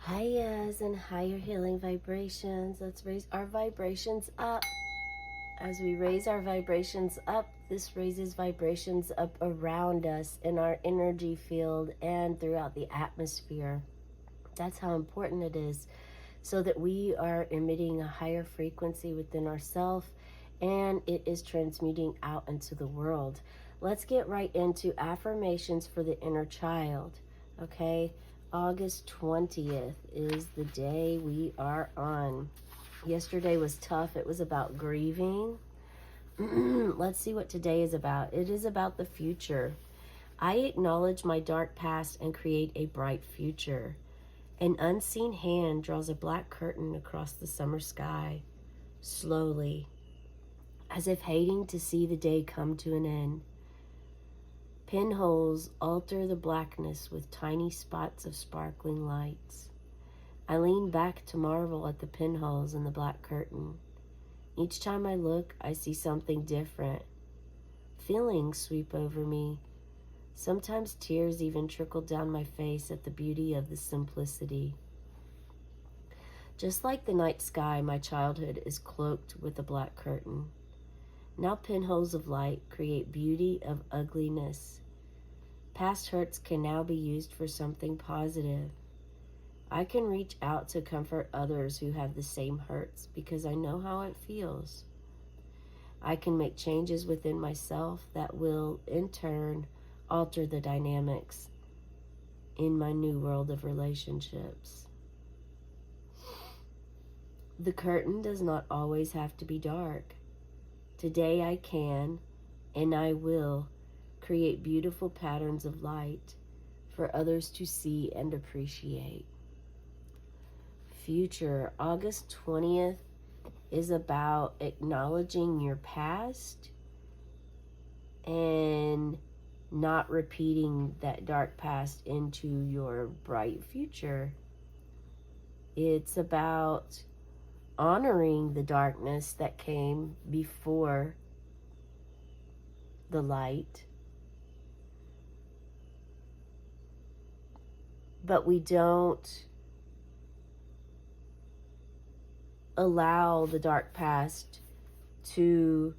Hayas and higher healing vibrations. Let's raise our vibrations up. As we raise our vibrations up, this raises vibrations up around us in our energy field and throughout the atmosphere. That's how important it is, so that we are emitting a higher frequency within ourselves and it is transmuting out into the world. Let's get right into affirmations for the inner child. Okay, August 20th is the day we are on. Yesterday was tough. It was about grieving. Let's see what today is about. It is about the future. I acknowledge my dark past and create a bright future. An unseen hand draws a black curtain across the summer sky, slowly, as if hating to see the day come to an end. Pinholes alter the blackness with tiny spots of sparkling lights. I lean back to marvel at the pinholes in the black curtain. Each time I look, I see something different. Feelings sweep over me. Sometimes tears even trickle down my face at the beauty of the simplicity. Just like the night sky, my childhood is cloaked with a black curtain. Now pinholes of light create beauty of ugliness. Past hurts can now be used for something positive. I can reach out to comfort others who have the same hurts because I know how it feels. I can make changes within myself that will, in turn, alter the dynamics in my new world of relationships. The curtain does not always have to be dark. Today I can, and I will, create beautiful patterns of light for others to see and appreciate. Future, August 20th, is about acknowledging your past and not repeating that dark past into your bright future. It's about honoring the darkness that came before the light. But we don't allow the dark past to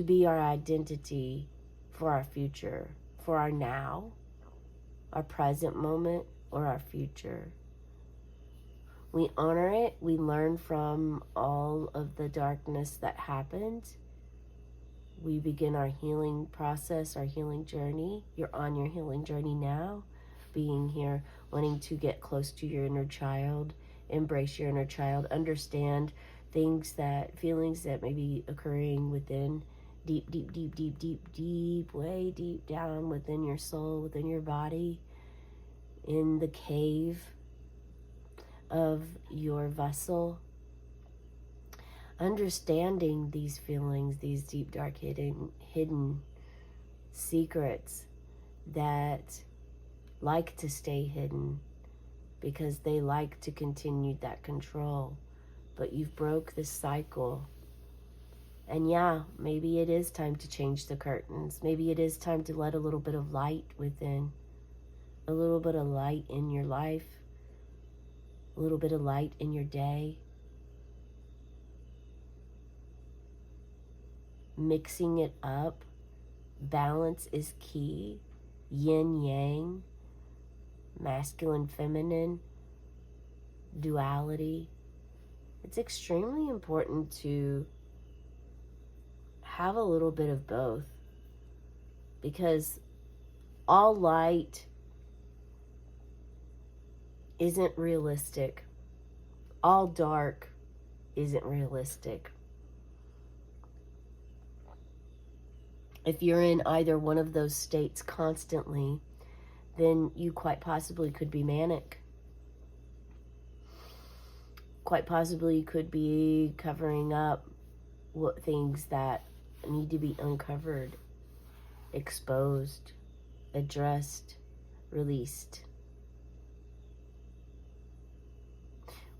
be our identity for our future, for our now, our present moment, or our future. We honor it. We learn from all of the darkness that happened. We begin our healing process, our healing journey. You're on your healing journey now, being here, wanting to get close to your inner child, embrace your inner child, understand feelings that may be occurring within deep, way deep down within your soul, within your body, in the cave of your vessel. Understanding these feelings, these deep, dark, hidden secrets that like to stay hidden because they like to continue that control. But you've broke this cycle. And yeah, maybe it is time to change the curtains. Maybe it is time to let a little bit of light within, a little bit of light in your life, a little bit of light in your day. Mixing it up. Balance is key. Yin yang, masculine, feminine, duality. It's extremely important to have a little bit of both, because all light isn't realistic. All dark isn't realistic. If you're in either one of those states constantly, then you quite possibly could be manic. Quite possibly could be covering up what things that need to be uncovered, exposed, addressed, released,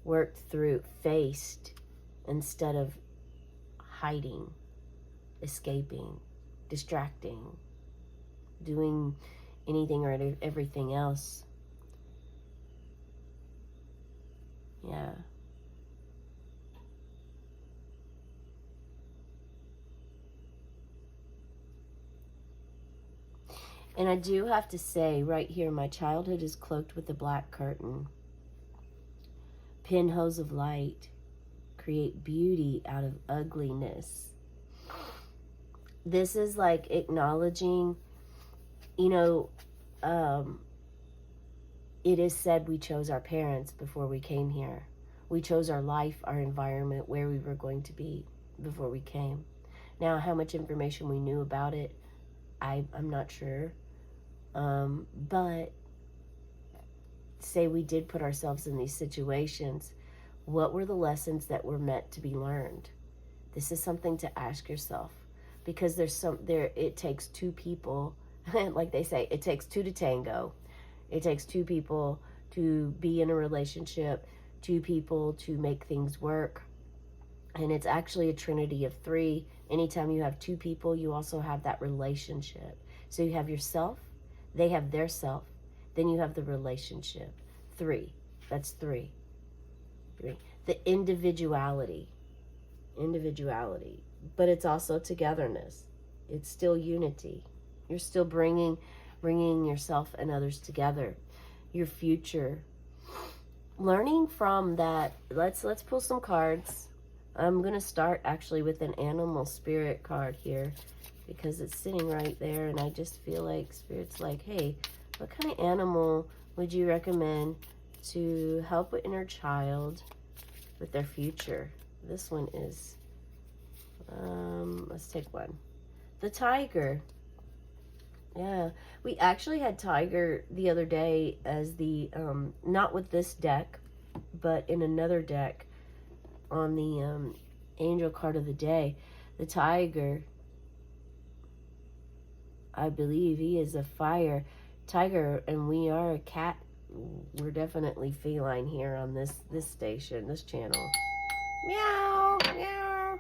worked through, faced, instead of hiding, escaping, distracting, doing anything or everything else. Yeah. And I do have to say right here, my childhood is cloaked with a black curtain. Pinholes of light create beauty out of ugliness. This is like acknowledging, you know, it is said we chose our parents before we came here. We chose our life, our environment, where we were going to be before we came. Now, how much information we knew about it, I'm not sure. But say we did put ourselves in these situations, what were the lessons that were meant to be learned? This is something to ask yourself, because it takes two people, like they say, it takes two to tango. It takes two people to be in a relationship, two people to make things work. And it's actually a trinity of three. Anytime you have two people, you also have that relationship. So you have yourself, they have their self, then you have the relationship. Three. That's three. The individuality. But it's also togetherness. It's still unity. You're still bringing yourself and others together. Your future. Learning from that. Let's pull some cards. I'm going to start actually with an animal spirit card here, because it's sitting right there, and I just feel like Spirit's like, hey, what kind of animal would you recommend to help an inner child with their future? This one is, let's take one. The tiger. Yeah, we actually had tiger the other day as the, not with this deck, but in another deck on the angel card of the day. The tiger, I believe he is a fire tiger, and we are a cat. We're definitely feline here on this station, this channel. Meow, meow.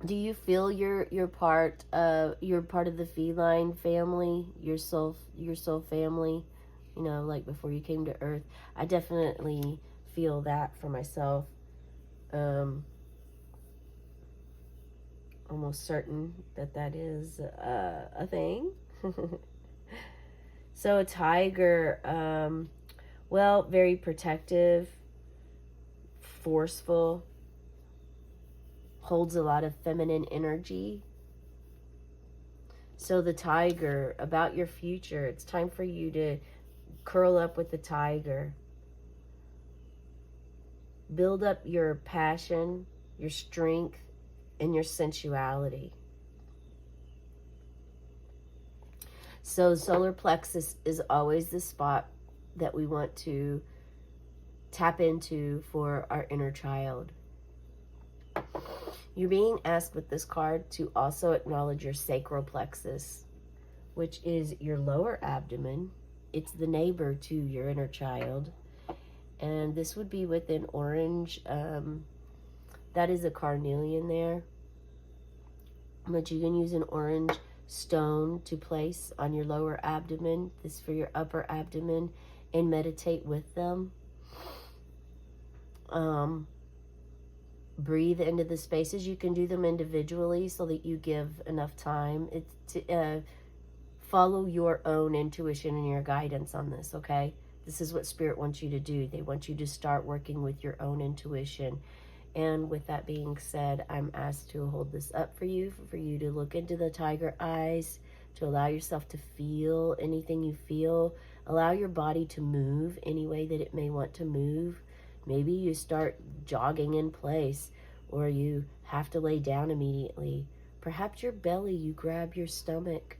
Do you feel you're part of the feline family, your soul family? You know, like before you came to Earth. I definitely feel that for myself. Almost certain that is a thing. So a tiger, well, very protective, forceful, holds a lot of feminine energy. So the tiger, about your future, it's time for you to curl up with the tiger. Build up your passion, your strength, and your sensuality. So solar plexus is always the spot that we want to tap into for our inner child. You're being asked with this card to also acknowledge your sacral plexus, which is your lower abdomen. It's the neighbor to your inner child. And this would be with an orange, that is a carnelian there. But you can use an orange stone to place on your lower abdomen. This is for your upper abdomen, and meditate with them. Breathe into the spaces. You can do them individually so that you give enough time. It's to follow your own intuition and your guidance on this, okay? This is what Spirit wants you to do. They want you to start working with your own intuition. And with that being said, I'm asked to hold this up for you to look into the tiger eyes, to allow yourself to feel anything you feel. Allow your body to move any way that it may want to move. Maybe you start jogging in place, or you have to lay down immediately. Perhaps your belly, you grab your stomach.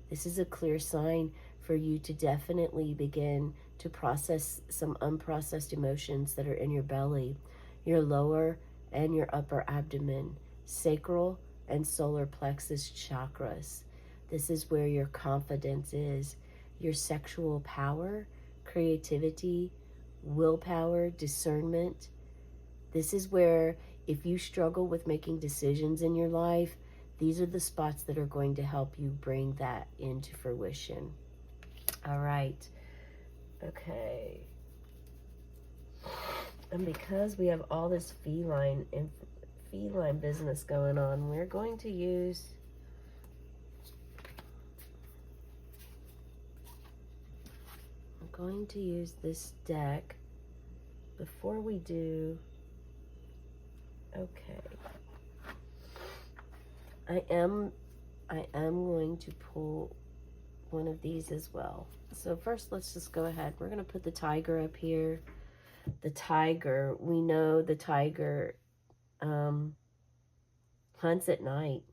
This is a clear sign for you to definitely begin to process some unprocessed emotions that are in your belly, your lower and your upper abdomen, sacral and solar plexus chakras. This is where your confidence is, your sexual power, creativity, willpower, discernment. This is where, if you struggle with making decisions in your life, these are the spots that are going to help you bring that into fruition. All right. Okay. And because we have all this feline business going on, we're going to use this deck before we do. Okay. I am going to pull one of these as well. So first, let's just go ahead. We're going to put the tiger up here. The tiger, we know the tiger hunts at night,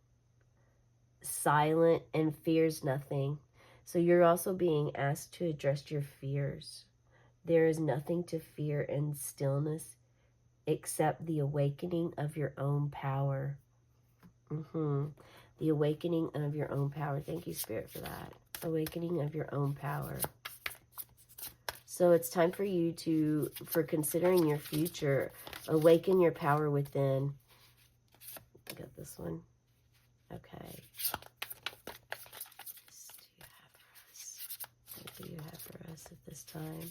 silent, and fears nothing. So you're also being asked to address your fears. There is nothing to fear in stillness except the awakening of your own power. The awakening of your own power. Thank you, Spirit, for that. Awakening of your own power. So it's time for you for considering your future, awaken your power within. Got this one. Okay. What do you have for us at this time?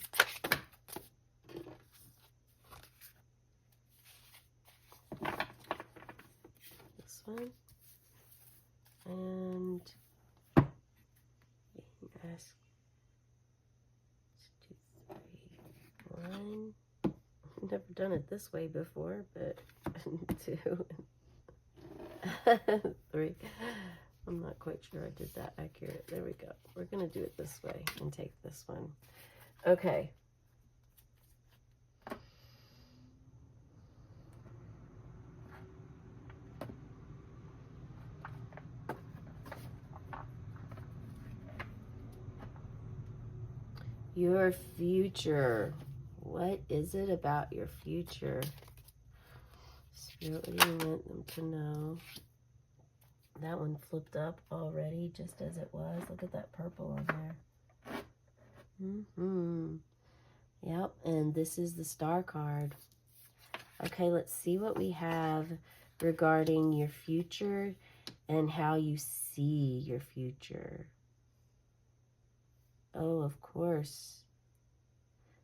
This one. And ask 2, 3, 1. I've never done it this way before, but 2, 3. I'm not quite sure I did that accurate. There we go. We're going to do it this way and take this one. Okay. Your future. What is it about your future? Spirit, what do you want them to know? That one flipped up already, just as it was. Look at that purple on there. Yep, and this is the Star card. Okay, let's see what we have regarding your future and how you see your future. Oh, of course.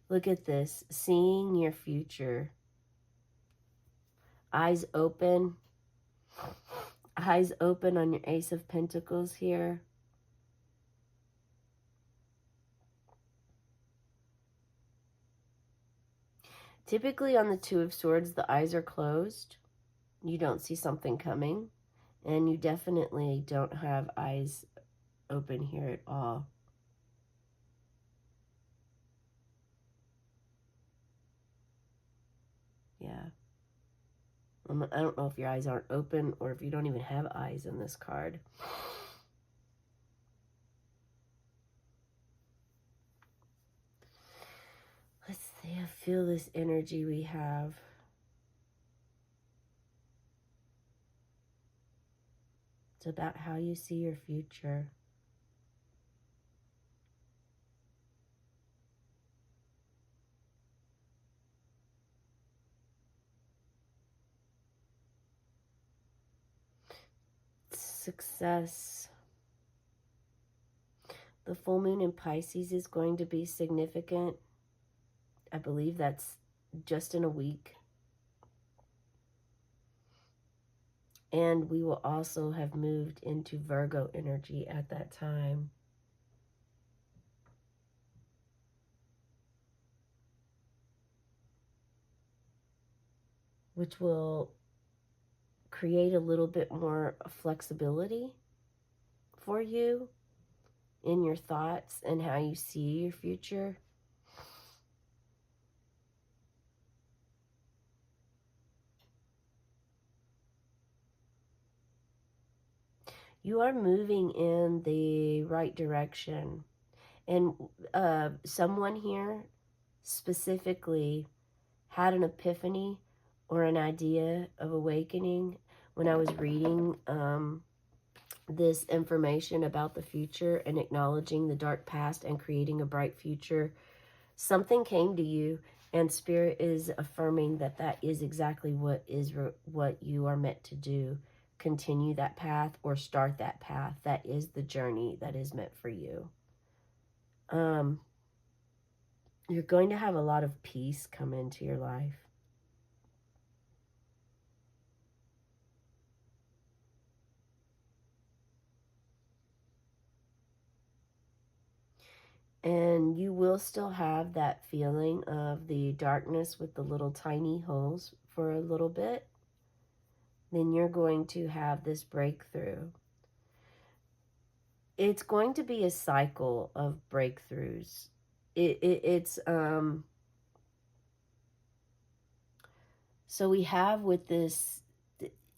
Look at this. Seeing your future. Eyes open. Eyes open on your Ace of Pentacles here. Typically on the Two of Swords, the eyes are closed. You don't see something coming. And you definitely don't have eyes open here at all. Yeah. I don't know if your eyes aren't open or if you don't even have eyes in this card. Let's see. I feel this energy we have. It's about how you see your future. Success. The full moon in Pisces is going to be significant. I believe that's just in a week. And we will also have moved into Virgo energy at that time. Which will create a little bit more flexibility for you in your thoughts and how you see your future. You are moving in the right direction. And someone here specifically had an epiphany or an idea of awakening when I was reading this information about the future and acknowledging the dark past and creating a bright future. Something came to you, and Spirit is affirming that that is exactly what you are meant to do. Continue that path or start that path. That is the journey that is meant for you. You're going to have a lot of peace come into your life. And you will still have that feeling of the darkness with the little tiny holes for a little bit. Then you're going to have this breakthrough. It's going to be a cycle of breakthroughs. It's so we have with this,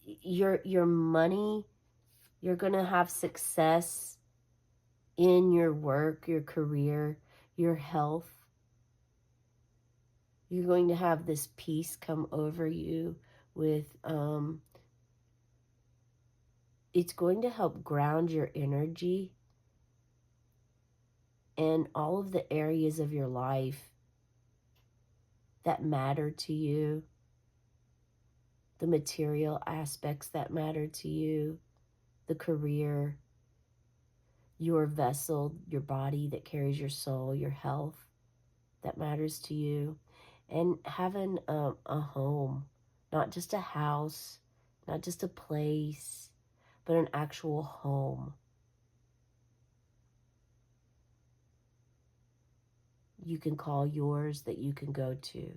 your money, you're going to have success in your work, your career, your health. You're going to have this peace come over you with, it's going to help ground your energy and all of the areas of your life that matter to you, the material aspects that matter to you, the career, your vessel, your body that carries your soul, your health that matters to you, and having a home, not just a house, not just a place, but an actual home. You can call yours, that you can go to.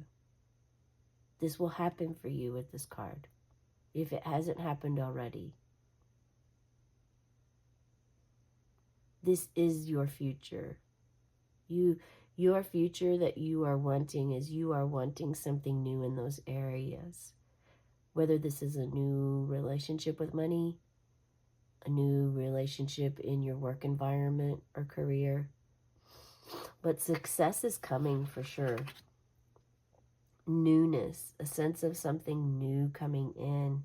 This will happen for you with this card, if it hasn't happened already. This is your future. Your future that you are wanting is you are wanting something new in those areas. Whether this is a new relationship with money, a new relationship in your work environment or career. But success is coming for sure. Newness, a sense of something new coming in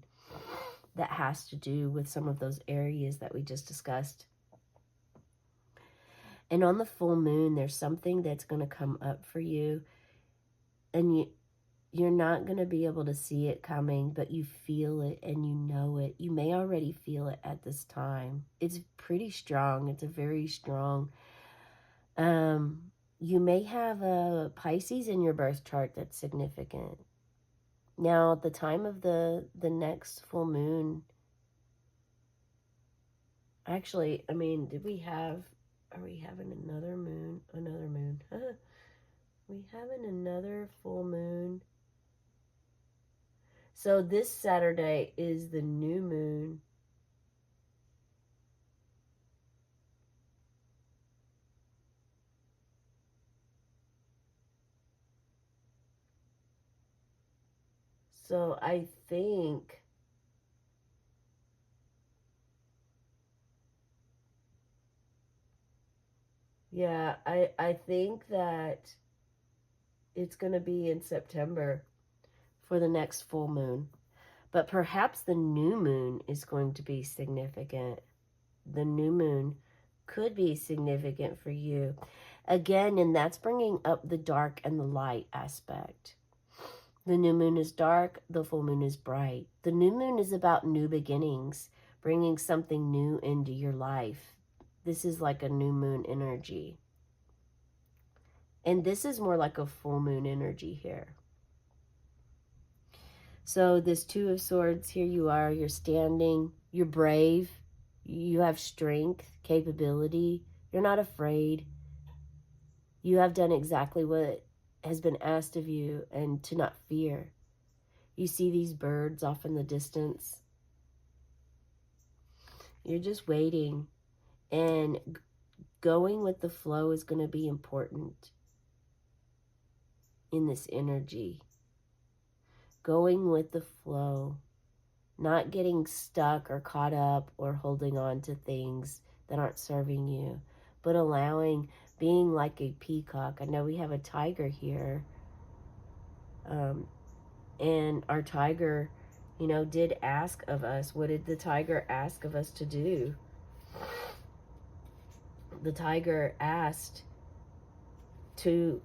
that has to do with some of those areas that we just discussed. And on the full moon, there's something that's going to come up for you, and you're not going to be able to see it coming, but you feel it and you know it. You may already feel it at this time. It's pretty strong. It's a very strong. You may have a Pisces in your birth chart that's significant. Now, at the time of the next full moon, actually, I mean, are we having another moon? Another moon. We having another full moon. So this Saturday is the new moon. So I think I think that it's going to be in September for the next full moon. But perhaps the new moon is going to be significant. The new moon could be significant for you. Again, and that's bringing up the dark and the light aspect. The new moon is dark, the full moon is bright. The new moon is about new beginnings, bringing something new into your life. This is like a new moon energy. And this is more like a full moon energy here. So this Two of Swords, here you are, you're standing, you're brave, you have strength, capability, you're not afraid. You have done exactly what has been asked of you, and to not fear. You see these birds off in the distance. You're just waiting, and going with the flow is going to be important in this energy. Going with the flow, not getting stuck or caught up or holding on to things that aren't serving you, but allowing, being like a peacock. I know we have a tiger here, and our tiger, you know, did ask of us. What did the tiger ask of us to do? The tiger asked to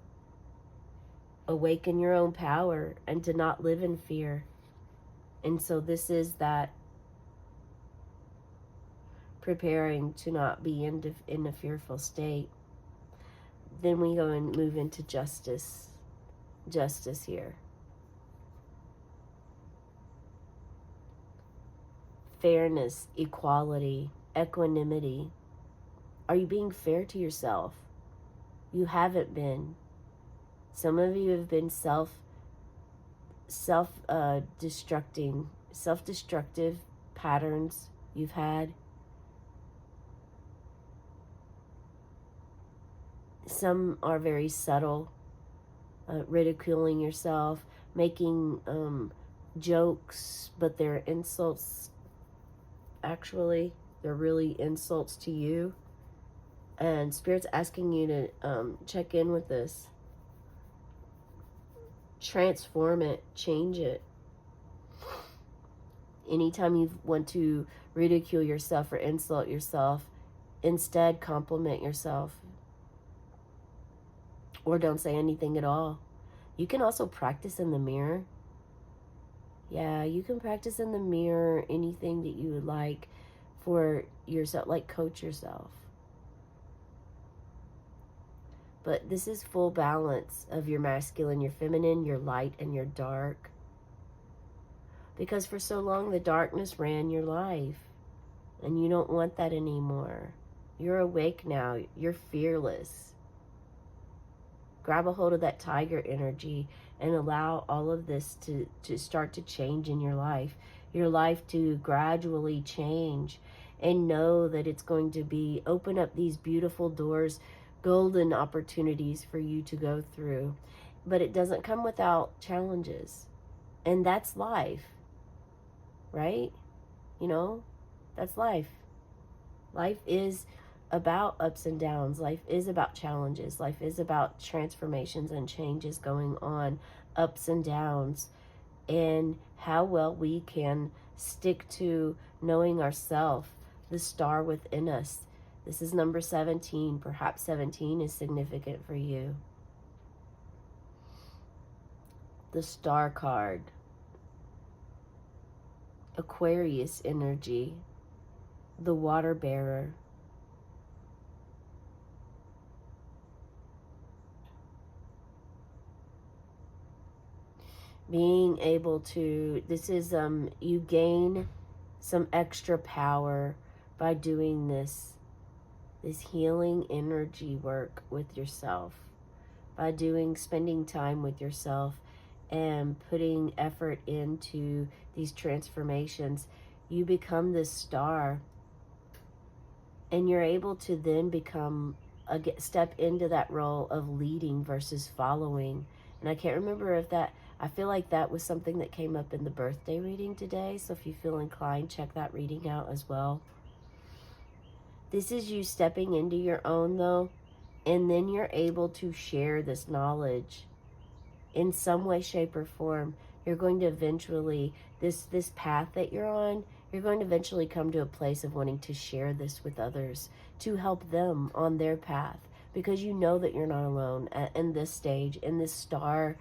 awaken your own power and to not live in fear. And so this is that preparing to not be in a fearful state. then we go and move into justice. Justice here. Fairness, equality, equanimity. Are you being fair to yourself? You haven't been. Some of you have been self-destructive patterns you've had. Some are very subtle, ridiculing yourself, making jokes, but they're insults. Actually, they're really insults to you. And Spirit's asking you to check in with this. Transform it, change it. Anytime you want to ridicule yourself or insult yourself, instead compliment yourself. Or don't say anything at all. You can also practice in the mirror. Yeah, you can practice in the mirror anything that you would like for yourself, like coach yourself. But this is full balance of your masculine, your feminine, your light, and your dark. Because for so long, the darkness ran your life. And you don't want that anymore. You're awake now. You're fearless. Grab a hold of that tiger energy and allow all of this to start to change in your life. Your life to gradually change. And know that it's going to be, open up these beautiful doors, golden opportunities for you to go through. But it doesn't come without challenges. And that's life. Right? You know, that's life. Life is about ups and downs. Life is about challenges. Life is about transformations and changes going on, ups and downs, and how well we can stick to knowing ourselves, the star within us. This is number 17. Perhaps 17 is significant for you. The star card. Aquarius energy. The water bearer. Being able to, this is, you gain some extra power by doing this healing energy work with yourself, by spending time with yourself and putting effort into these transformations. You become this star, and you're able to then step into that role of leading versus following. And I can't remember if I feel like that was something that came up in the birthday reading today. So if you feel inclined, check that reading out as well. This is you stepping into your own, though, and then you're able to share this knowledge in some way, shape, or form. You're going to eventually, this path that you're on, you're going to eventually come to a place of wanting to share this with others, to help them on their path, because you know that you're not alone in this stage, in this star.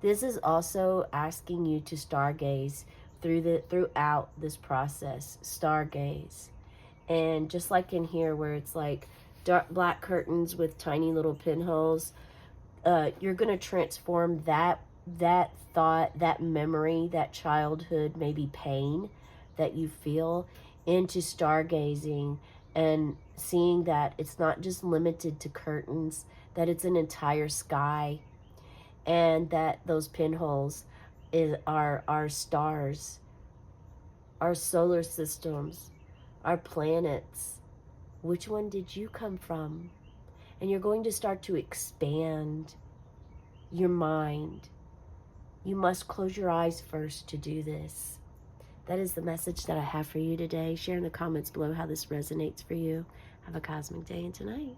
This is also asking you to stargaze throughout this process. Stargaze. And just like in here where it's like dark black curtains with tiny little pinholes, you're going to transform that thought, that memory, that childhood, maybe pain that you feel, into stargazing and seeing that it's not just limited to curtains, that it's an entire sky, and that those pinholes are our stars, our solar systems, our planets. Which one did you come from? And you're going to start to expand your mind. You must close your eyes first to do this. That is the message that I have for you today. Share in the comments below how this resonates for you. Have a cosmic day and tonight.